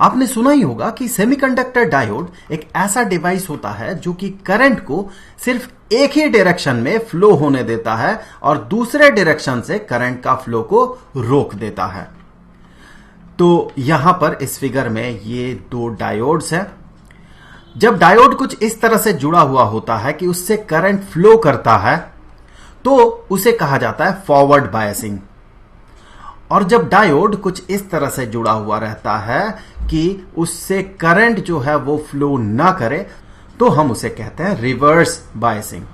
आपने सुना ही होगा कि सेमीकंडक्टर डायोड एक ऐसा डिवाइस होता है जो कि करंट को सिर्फ एक ही डायरेक्शन में फ्लो होने देता है और दूसरे डायरेक्शन से करंट का फ्लो को रोक देता है। तो यहां पर इस फिगर में ये दो डायोड्स हैं। जब डायोड कुछ इस तरह से जुड़ा हुआ होता है कि उससे करंट फ्लो करता है तो उसे कहा जाता है फॉरवर्ड बायसिंग। और जब डायोड कुछ इस तरह से जुड़ा हुआ रहता है कि उससे करंट जो है वो फ्लो ना करे तो हम उसे कहते हैं रिवर्स बायसिंग।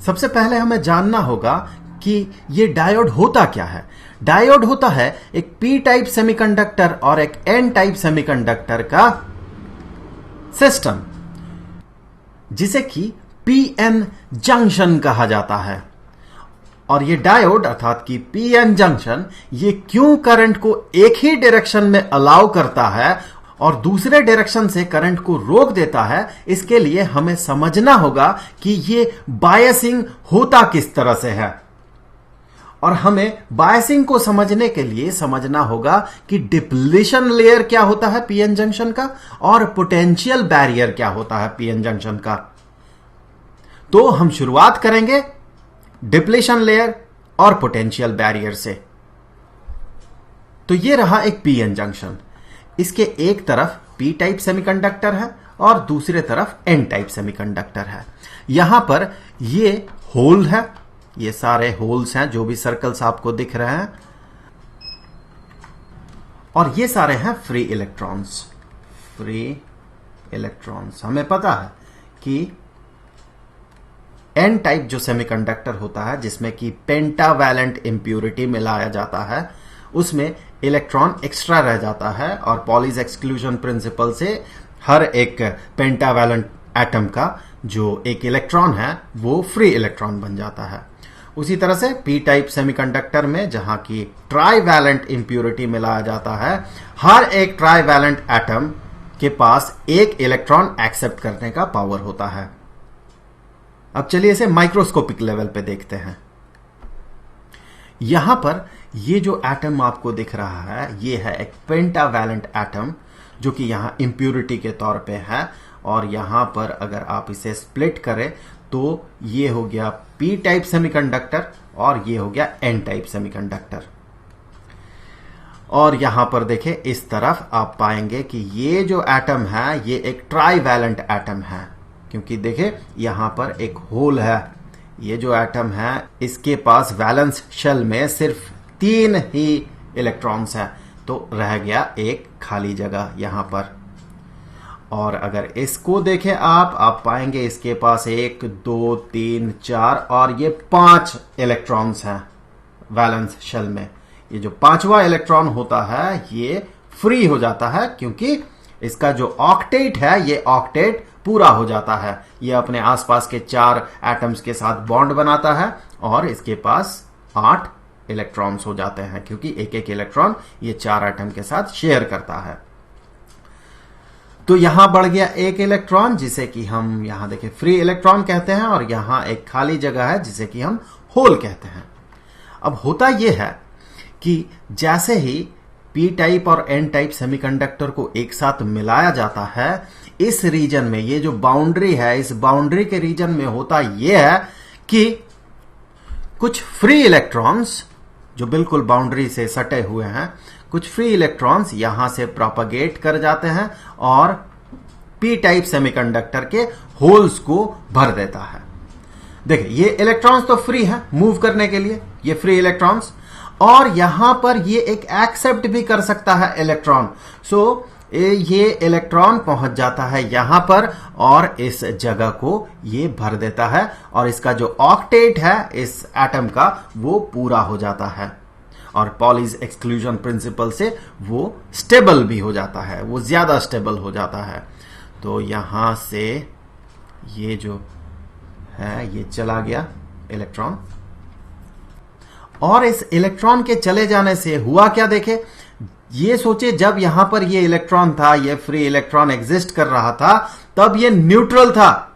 सबसे पहले हमें जानना होगा कि ये डायोड होता क्या है। डायोड होता है एक पी टाइप सेमीकंडक्टर और एक एन टाइप सेमीकंडक्टर का सिस्टम, जिसे कि पीएन जंक्शन कहा जाता है। और ये डायोड अर्थात कि पीएन जंक्शन ये क्यों करंट को एक ही डायरेक्शन में अलाउ करता है और दूसरे डायरेक्शन से करंट को रोक देता है, इसके लिए हमें समझना होगा कि ये बायसिंग होता किस तरह से है। और हमें बायसिंग को समझने के लिए समझना होगा कि डिप्लीशन लेयर क्या होता है पीएन जंक्शन का और पोटेंशियल बैरियर क्या होता है पीएन जंक्शन का। तो हम शुरुआत करेंगे डिप्लीशन लेयर और पोटेंशियल बैरियर से। तो ये रहा एक पीएन जंक्शन। इसके एक तरफ पी टाइप सेमीकंडक्टर है और दूसरे तरफ एन टाइप सेमीकंडक्टर है। यहां पर ये होल है, ये सारे होल्स हैं जो भी सर्कल्स आपको दिख रहे हैं, और ये सारे हैं फ्री इलेक्ट्रॉन्स। फ्री इलेक्ट्रॉन्स हमें पता है कि एन टाइप जो सेमीकंडक्टर होता है जिसमें कि पेंटावैलेंट इंप्योरिटी मिलाया जाता है, उसमें इलेक्ट्रॉन एक्स्ट्रा रह जाता है और पॉलीज एक्सक्लूजन प्रिंसिपल से हर एक पेंटावैलेंट एटम का जो एक इलेक्ट्रॉन है वो फ्री इलेक्ट्रॉन बन जाता है। उसी तरह से पी टाइप सेमीकंडक्टर में जहां की ट्राईवैलेंट इंप्योरिटी मिलाया जाता है, हर एक ट्राईवैलेंट एटम के पास एक इलेक्ट्रॉन एक्सेप्ट करने का पावर होता है। अब चलिए इसे माइक्रोस्कोपिक लेवल पे देखते हैं। यहां पर ये जो एटम आपको दिख रहा है ये है एक पेंटावैलेंट एटम जो कि यहां इंप्योरिटी के तौर पे है, और यहां पर अगर आप इसे स्प्लिट करें तो ये हो गया पी टाइप सेमीकंडक्टर और ये हो गया एन टाइप सेमीकंडक्टर। और यहां पर देखें इस तरफ आप पाएंगे कि ये जो एटम है ये एक ट्राईवैलेंट एटम है, क्योंकि देखें यहां पर एक होल है। ये जो एटम है इसके पास वैलेंस शेल में सिर्फ 3 ही इलेक्ट्रॉन्स हैं, तो रह गया एक खाली जगह यहां पर। और अगर इसको देखें आप पाएंगे इसके पास 1 2 3 4 और ये 5 इलेक्ट्रॉन्स हैं वैलेंस शेल में। ये जो 5वां इलेक्ट्रॉन होता है ये फ्री हो जाता है, क्योंकि इसका जो ऑक्टेट है ये ऑक्टेट पूरा हो जाता है। ये अपने आसपास के 4 एटम्स के साथ बॉन्ड बनाता है और इसके पास 8 इलेक्ट्रॉन्स हो जाते हैं, क्योंकि एक एक इलेक्ट्रॉन ये 4 एटम के साथ शेयर करता है। तो यहां बढ़ गया एक इलेक्ट्रॉन जिसे कि हम यहां देखें फ्री इलेक्ट्रॉन कहते हैं, और यहां एक खाली जगह है जिसे कि हम होल कहते हैं। अब होता यह है कि जैसे ही पी टाइप और एन टाइप सेमीकंडक्टर को एक साथ मिलाया जाता है, इस रीजन में ये जो बाउंड्री है इस बाउंड्री के रीजन में होता यह है कि कुछ फ्री इलेक्ट्रॉन्स जो बिल्कुल बाउंड्री से सटे हुए हैं, कुछ फ्री इलेक्ट्रॉन्स यहां से प्रोपगेट कर जाते हैं और पी टाइप सेमीकंडक्टर के होल्स को भर देता है। देखिए ये इलेक्ट्रॉन्स तो फ्री है मूव करने के लिए, ये फ्री इलेक्ट्रॉन्स, और यहां पर ये एक एक्सेप्ट भी कर सकता है इलेक्ट्रॉन। सो ये इलेक्ट्रॉन पहुंच जाता है यहां पर और इस जगह को ये भर देता है, और इसका जो ऑक्टेट है इस एटम का वो पूरा हो जाता है, और पॉलीज एक्सक्लूजन प्रिंसिपल से वो स्टेबल भी हो जाता है, वो ज्यादा स्टेबल हो जाता है। तो यहां से ये जो है ये चला गया इलेक्ट्रॉन, और इस इलेक्ट्रॉन के चले जाने से हुआ क्या देखे, ये सोचे जब यहां पर ये इलेक्ट्रॉन था, ये फ्री इलेक्ट्रॉन एग्जिस्ट कर रहा था, तब ये न्यूट्रल था,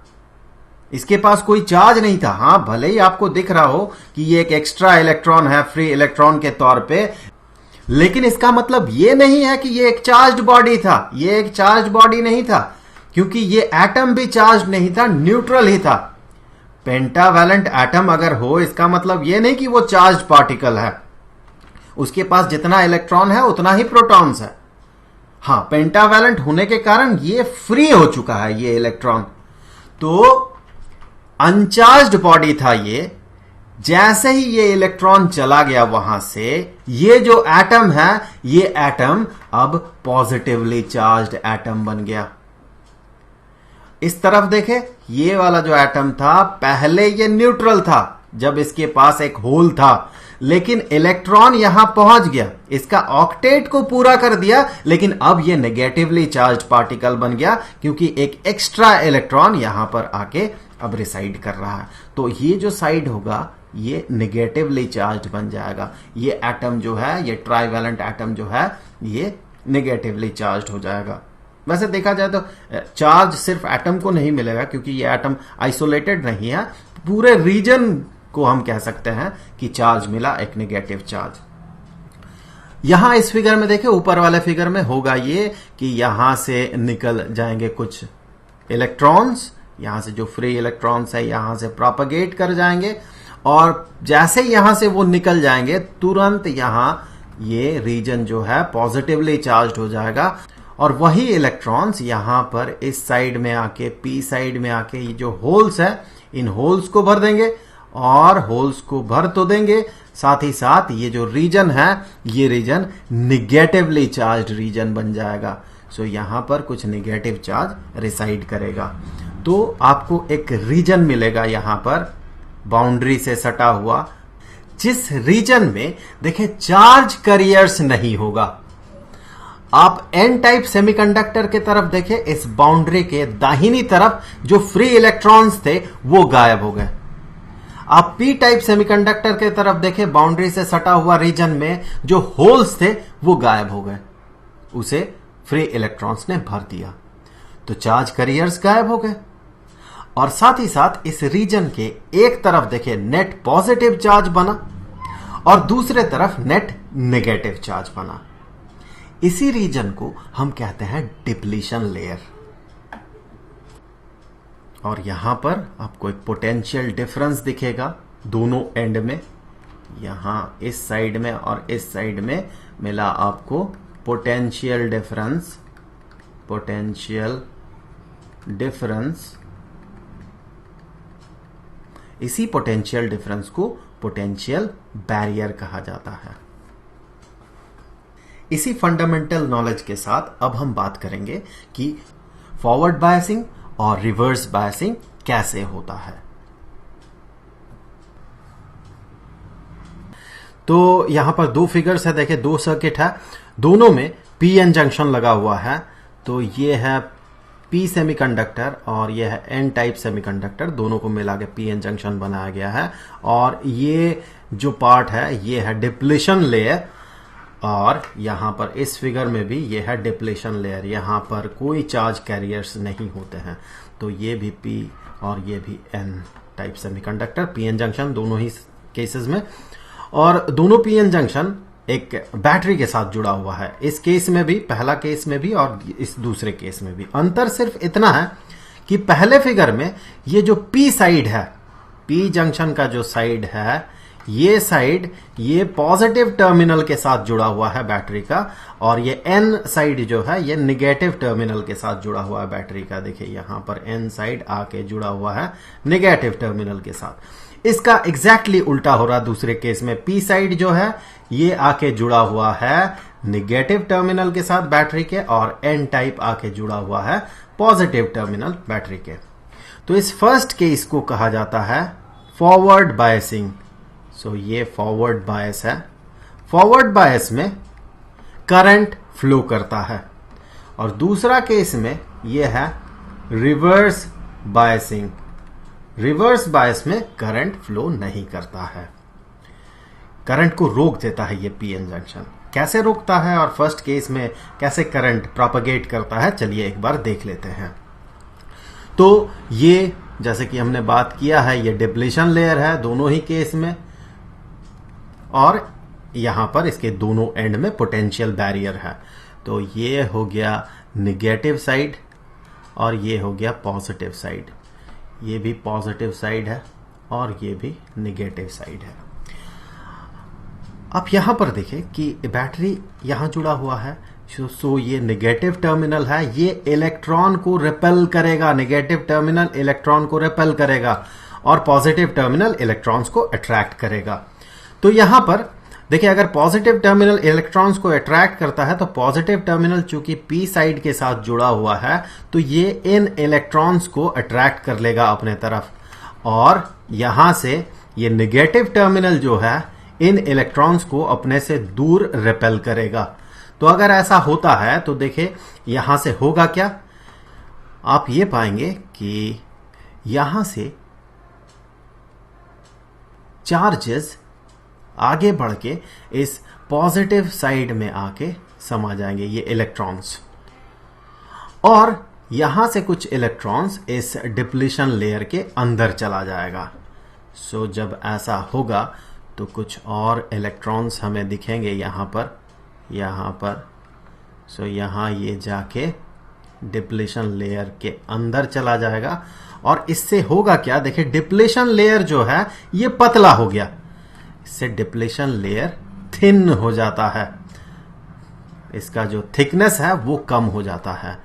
इसके पास कोई चार्ज नहीं था। हां भले ही आपको दिख रहा हो कि ये एक एक्स्ट्रा इलेक्ट्रॉन है फ्री इलेक्ट्रॉन के तौर पे, लेकिन इसका मतलब ये नहीं है कि ये एक चार्ज्ड बॉडी था, ये एक चार्ज बॉडी नहीं था, क्योंकि ये एटम भी चार्ज नहीं था, न्यूट्रल ही था। पेंटावैलेंट एटम अगर हो, इसका मतलब ये नहीं कि वो चार्ज पार्टिकल है, उसके पास जितना इलेक्ट्रॉन है उतना ही प्रोटॉन्स है। हाँ, पेंटावैलेंट होने के कारण ये फ्री हो चुका है, ये इलेक्ट्रॉन तो अनचार्ज्ड बॉडी था ये। जैसे ही ये इलेक्ट्रॉन चला गया वहां से, ये जो एटम है, ये एटम अब पॉजिटिवली चार्ज्ड एटम बन गया। इस तरफ देखे, ये वाला जो एटम था पहले ये न्यूट्रल था जब इसके पास एक होल था, लेकिन इलेक्ट्रॉन यहां पहुंच गया, इसका ऑक्टेट को पूरा कर दिया, लेकिन अब ये नेगेटिवली चार्ज्ड पार्टिकल बन गया, क्योंकि एक एक्स्ट्रा इलेक्ट्रॉन यहां पर आके अब रिसाइड कर रहा है। तो ये जो साइड होगा ये नेगेटिवली चार्ज्ड बन जाएगा। ये एटम जो है, ये ट्राइवैलेंट एटम जो है, ये नेगेटिवली चार्ज्ड हो जाएगा। वैसे देखा जाए तो चार्ज सिर्फ एटम को नहीं मिलेगा, क्योंकि ये एटम आइसोलेटेड नहीं है, पूरे रीजन को हम कह सकते हैं कि चार्ज मिला, एक नेगेटिव चार्ज। यहां इस फिगर में देखें, ऊपर वाले फिगर में होगा ये कि यहां से निकल जाएंगे कुछ इलेक्ट्रॉन्स, यहां से जो फ्री इलेक्ट्रॉन्स है यहां से प्रोपगेट कर जाएंगे, और जैसे यहां से वो निकल जाएंगे तुरंत यहां ये रीजन जो है पॉजिटिवली चार्ज्ड हो जाएगा, और वही इलेक्ट्रॉन्स यहां पर इस साइड में आके, पी साइड में आके, ये जो होल्स है इन होल्स को भर देंगे, और होल्स को भर तो देंगे, साथ ही साथ ये जो रीजन है ये रीजन निगेटिवली चार्ज्ड रीजन बन जाएगा। सो यहां पर कुछ निगेटिव चार्ज रिसाइड करेगा, तो आपको एक रीजन मिलेगा यहां पर बाउंड्री से सटा हुआ, जिस रीजन में देखें चार्ज कैरियर्स नहीं होगा। आप एन टाइप सेमीकंडक्टर के तरफ देखें, इस बाउंड्री के दाहिनी तरफ जो फ्री इलेक्ट्रॉन्स थे वो गायब हो गए। आप पी टाइप सेमीकंडक्टर के तरफ देखें, बाउंड्री से सटा हुआ रीजन में जो होल्स थे वो गायब हो गए, उसे फ्री इलेक्ट्रॉन्स ने भर दिया, तो चार्ज कैरियर्स गायब हो गए। और साथ ही साथ इस रीजन के एक तरफ देखें नेट पॉजिटिव चार्ज बना, और दूसरे तरफ नेट नेगेटिव चार्ज बना। इसी रीजन को हम कहते हैं डिप्लीशन लेयर। और यहां पर आपको एक पोटेंशियल डिफरेंस दिखेगा दोनों एंड में, यहां इस साइड में और इस साइड में मिला आपको पोटेंशियल डिफरेंस, पोटेंशियल डिफरेंस। इसी पोटेंशियल डिफरेंस को पोटेंशियल बैरियर कहा जाता है। इसी फंडामेंटल नॉलेज के साथ अब हम बात करेंगे कि फॉरवर्ड बायसिंग और रिवर्स बायसिंग कैसे होता है। तो यहां पर दो फिगर्स है, देखिए दो सर्किट है, दोनों में पीएन जंक्शन लगा हुआ है। तो ये है पी सेमीकंडक्टर और ये है एन टाइप सेमीकंडक्टर, दोनों को मिला के पीएन जंक्शन बनाया गया है। और ये जो पार्ट है ये है डिप्लीशन लेयर, और यहां पर इस फिगर में भी ये है डिप्लीशन लेयर, यहां पर कोई चार्ज कैरियर्स नहीं होते हैं। तो ये भी पी और ये भी N type semiconductor, PN junction दोनों ही केसेस में। और दोनों पीएन जंक्शन एक बैटरी के साथ जुड़ा हुआ है, इस केस में भी, पहला केस में भी और इस दूसरे केस में भी। अंतर सिर्फ इतना है कि पहले फिगर में ये जो पी साइड है, पी जंक्शन का जो साइड है, ये साइड ये पॉजिटिव टर्मिनल के साथ जुड़ा हुआ है बैटरी का, और ये एन साइड जो है ये निगेटिव टर्मिनल के साथ जुड़ा हुआ है बैटरी का। देखिए यहां पर एन साइड आके जुड़ा हुआ है निगेटिव टर्मिनल के साथ। इसका एग्जैक्टली उल्टा हो रहा दूसरे केस में, पी साइड जो है ये आके जुड़ा हुआ है निगेटिव टर्मिनल के साथ बैटरी के, और एन टाइप आके जुड़ा हुआ है पॉजिटिव टर्मिनल बैटरी के। तो इस फर्स्ट केस को कहा जाता है फॉरवर्ड बायसिंग। सो ये फॉरवर्ड बायस है। फॉरवर्ड बायस में करंट फ्लो करता है, और दूसरा केस में ये है रिवर्स बायसिंग। रिवर्स बायस में करंट फ्लो नहीं करता है, करंट को रोक देता है ये पीएन जंक्शन। कैसे रोकता है और फर्स्ट केस में कैसे करंट प्रोपगेट करता है, चलिए एक बार देख लेते हैं। तो ये जैसे कि हमने बात किया है, ये डिप्लीशन लेयर है दोनों ही केस में, और यहां पर इसके दोनों एंड में पोटेंशियल बैरियर है। तो ये हो गया निगेटिव साइड और ये हो गया पॉजिटिव साइड। ये भी पॉजिटिव साइड है और ये भी निगेटिव साइड है। अब यहां पर देखें कि बैटरी यहां जुड़ा हुआ है, सो ये नेगेटिव टर्मिनल है, ये इलेक्ट्रॉन को रिपेल करेगा। नेगेटिव टर्मिनल इलेक्ट्रॉन को रिपेल करेगा और पॉजिटिव टर्मिनल इलेक्ट्रॉन्स को अट्रैक्ट करेगा। तो यहां पर देखिए, अगर पॉजिटिव टर्मिनल इलेक्ट्रॉन्स को अट्रैक्ट करता है तो पॉजिटिव टर्मिनल चूंकि पी साइड के साथ जुड़ा हुआ है तो ये इन इलेक्ट्रॉन्स को अट्रैक्ट कर लेगा अपने तरफ, और यहां से ये नेगेटिव टर्मिनल जो है इन इलेक्ट्रॉन्स को अपने से दूर रिपेल करेगा। तो अगर ऐसा होता है तो देखिए यहां से होगा क्या, आप ये पाएंगे कि यहां से चार्जेस आगे बढ़ के इस पॉजिटिव साइड में आके समा जाएंगे, ये इलेक्ट्रॉन्स, और यहां से कुछ इलेक्ट्रॉन्स इस डिप्लीशन लेयर के अंदर चला जाएगा। सो जब ऐसा होगा तो कुछ और इलेक्ट्रॉन्स हमें दिखेंगे यहां पर। सो यहां ये जाके डिप्लीशन लेयर के अंदर चला जाएगा, और इससे होगा क्या, देखिए डिप्लीशन लेयर जो है ये पतला हो गया, इससे डिप्लीशन लेयर थिन हो जाता है, इसका जो थिकनेस है वो कम हो जाता है।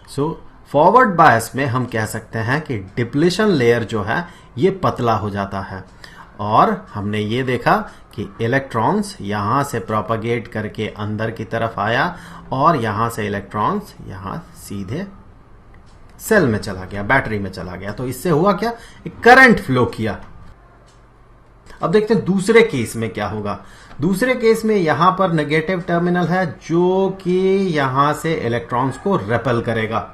सो फॉरवर्ड बायस में हम कह सकते हैं कि डिप्लीशन लेयर जो है ये पतला हो जाता है, और हमने ये देखा कि इलेक्ट्रॉन्स यहां से प्रोपागेट करके अंदर की तरफ आया और यहां से इलेक्ट्रॉन्स यहां सीधे सेल में चला गया, बैटरी में चला गया। तो इससे हुआ क्या, एक करंट फ्लो किया। अब देखते हैं दूसरे केस में क्या होगा। दूसरे केस में यहां पर नेगेटिव टर्मिनल है जो कि यहां से इलेक्ट्रॉन्स को रेपेल करेगा,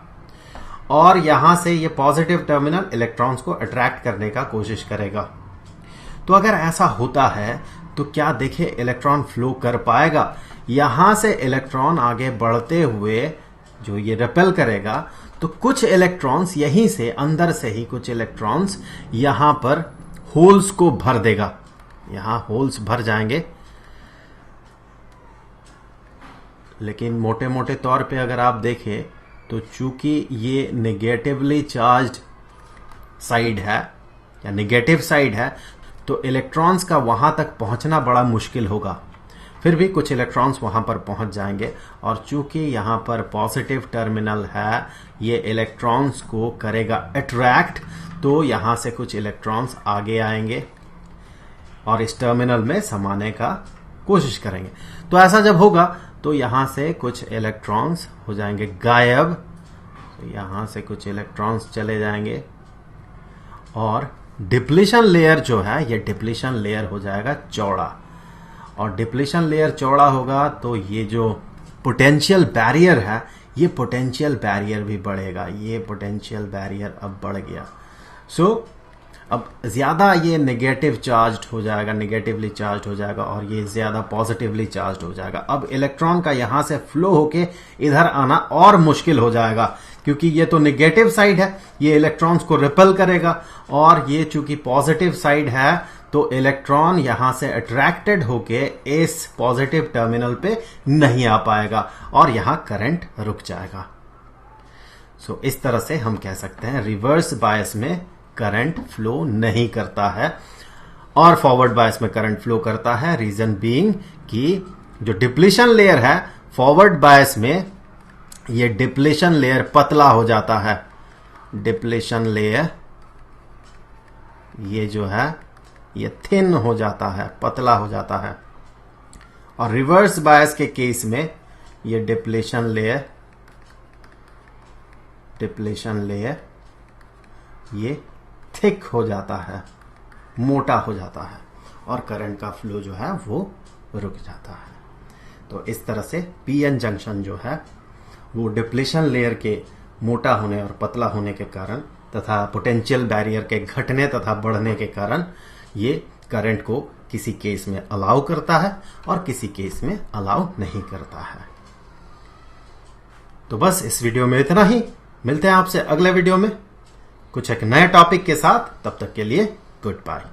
और यहां से ये पॉजिटिव टर्मिनल इलेक्ट्रॉन्स को अट्रैक्ट करने का कोशिश करेगा। तो अगर ऐसा होता है तो क्या देखिए इलेक्ट्रॉन फ्लो कर पाएगा। यहां से इलेक्ट्रॉन आगे बढ़ते हुए जो ये रेपेल करेगा तो कुछ इलेक्ट्रॉन्स यहीं से अंदर से ही कुछ इलेक्ट्रॉन्स यहां पर होल्स को भर देगा, यहां होल्स भर जाएंगे। लेकिन मोटे मोटे तौर पे अगर आप देखें तो चूंकि ये नेगेटिवली चार्ज्ड साइड है या नेगेटिव साइड है तो इलेक्ट्रॉन्स का वहां तक पहुंचना बड़ा मुश्किल होगा। फिर भी कुछ इलेक्ट्रॉन्स वहां पर पहुंच जाएंगे, और चूंकि यहां पर पॉजिटिव टर्मिनल है ये इलेक्ट्रॉन्स को करेगा अट्रैक्ट, तो यहां से कुछ इलेक्ट्रॉन्स आगे आएंगे और इस टर्मिनल में समाने का कोशिश करेंगे। तो ऐसा जब होगा तो यहां से कुछ इलेक्ट्रॉन्स हो जाएंगे गायब, तो यहां से कुछ इलेक्ट्रॉन्स चले जाएंगे, और डिप्लीशन लेयर जो है ये डिप्लीशन लेयर हो जाएगा चौड़ा, और डिप्लीशन लेयर चौड़ा होगा तो ये जो पोटेंशियल बैरियर है ये पोटेंशियल बैरियर भी बढ़ेगा। ये पोटेंशियल बैरियर अब बढ़ गया। सो अब ज्यादा ये नेगेटिव चार्ज्ड हो जाएगा, नेगेटिवली चार्ज्ड हो जाएगा, और ये ज्यादा पॉजिटिवली चार्ज्ड हो जाएगा। अब इलेक्ट्रॉन का यहां से फ्लो होके इधर आना और मुश्किल हो जाएगा, क्योंकि ये तो नेगेटिव साइड है, ये इलेक्ट्रॉन्स को रिपेल करेगा, और ये चूंकि पॉजिटिव साइड है तो इलेक्ट्रॉन यहां से अट्रैक्टेड होके इस पॉजिटिव टर्मिनल पे नहीं आ पाएगा और यहां करंट रुक जाएगा। सो इस तरह से हम कह सकते हैं रिवर्स बायस में करंट फ्लो नहीं करता है और फॉरवर्ड बायस में करंट फ्लो करता है। रीजन बीइंग कि जो डिप्लीशन लेयर है फॉरवर्ड बायस में ये डिप्लीशन लेयर पतला हो जाता है, डिप्लीशन लेयर ये जो है ये थिन हो जाता है, पतला हो जाता है, और रिवर्स बायस के केस में ये डिप्लीशन लेयर ये थिक हो जाता है, मोटा हो जाता है, और करंट का फ्लो जो है वो रुक जाता है। तो इस तरह से पीएन जंक्शन जो है वो डिप्लीशन लेयर के मोटा होने और पतला होने के कारण तथा पोटेंशियल बैरियर के घटने तथा बढ़ने के कारण ये करंट को किसी केस में अलाउ करता है और किसी केस में अलाउ नहीं करता है। तो बस इस वीडियो में इतना ही। मिलते हैं आपसे अगले वीडियो में कुछ एक नए टॉपिक के साथ। तब तक के लिए गुड बाय।